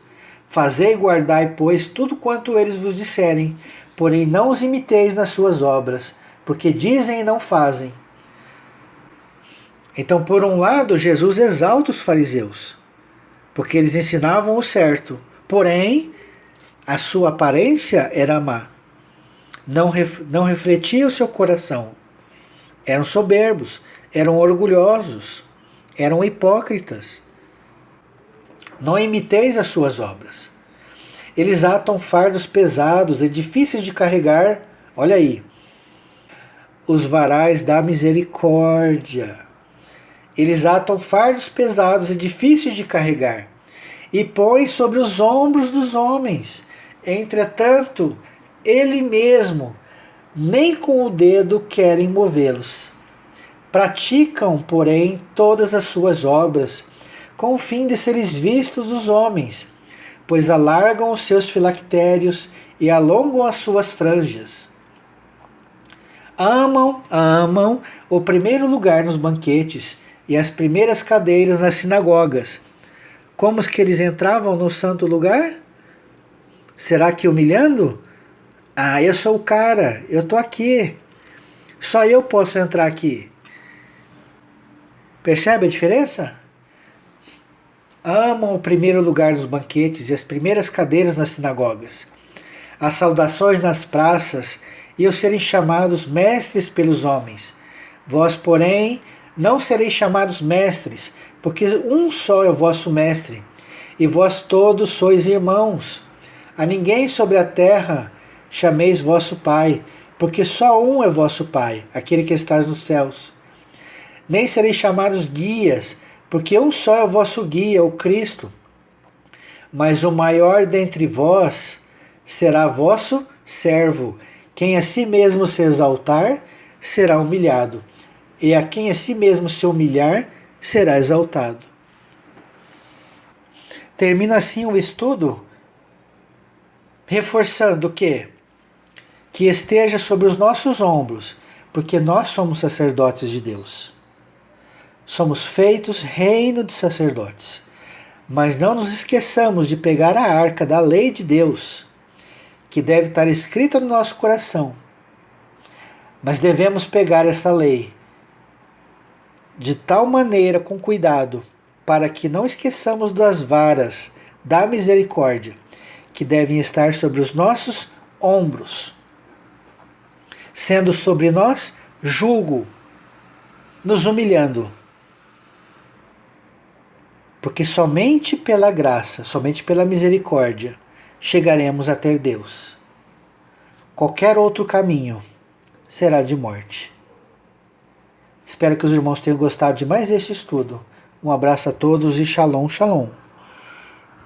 [SPEAKER 1] Fazei e guardai, pois, tudo quanto eles vos disserem, porém não os imiteis nas suas obras, porque dizem e não fazem. Então, por um lado, Jesus exalta os fariseus, porque eles ensinavam o certo, porém, a sua aparência era má. Não refletia o seu coração. Eram soberbos, eram orgulhosos, eram hipócritas. Não imiteis as suas obras. Eles atam fardos pesados e difíceis de carregar. Olha aí. Os varais da misericórdia. Eles atam fardos pesados e difíceis de carregar e põem sobre os ombros dos homens. Entretanto, ele mesmo nem com o dedo querem movê-los. Praticam, porém, todas as suas obras, com o fim de serem vistos dos homens, pois alargam os seus filactérios e alongam as suas franjas. Amam o primeiro lugar nos banquetes e as primeiras cadeiras nas sinagogas. Como que eles entravam no santo lugar? Será que humilhando? Ah, eu sou o cara, eu estou aqui. Só eu posso entrar aqui. Percebe a diferença? Amam o primeiro lugar nos banquetes e as primeiras cadeiras nas sinagogas, as saudações nas praças e os serem chamados mestres pelos homens. Vós, porém, não sereis chamados mestres, porque um só é o vosso mestre, e vós todos sois irmãos. A ninguém sobre a terra chameis vosso Pai, porque só um é vosso Pai, aquele que estás nos céus. Nem sereis chamados guias, porque um só é o vosso guia, o Cristo. Mas o maior dentre vós será vosso servo. Quem a si mesmo se exaltar, será humilhado, e a quem a si mesmo se humilhar, será exaltado. Termina assim o estudo, reforçando o quê? Que esteja sobre os nossos ombros, porque nós somos sacerdotes de Deus. Somos feitos reino de sacerdotes. Mas não nos esqueçamos de pegar a arca da lei de Deus, que deve estar escrita no nosso coração. Mas devemos pegar essa lei de tal maneira, com cuidado, para que não esqueçamos das varas da misericórdia, que devem estar sobre os nossos ombros, sendo sobre nós jugo, nos humilhando. Porque somente pela graça, somente pela misericórdia, chegaremos a ter Deus. Qualquer outro caminho será de morte. Espero que os irmãos tenham gostado de mais este estudo. Um abraço a todos e shalom, shalom.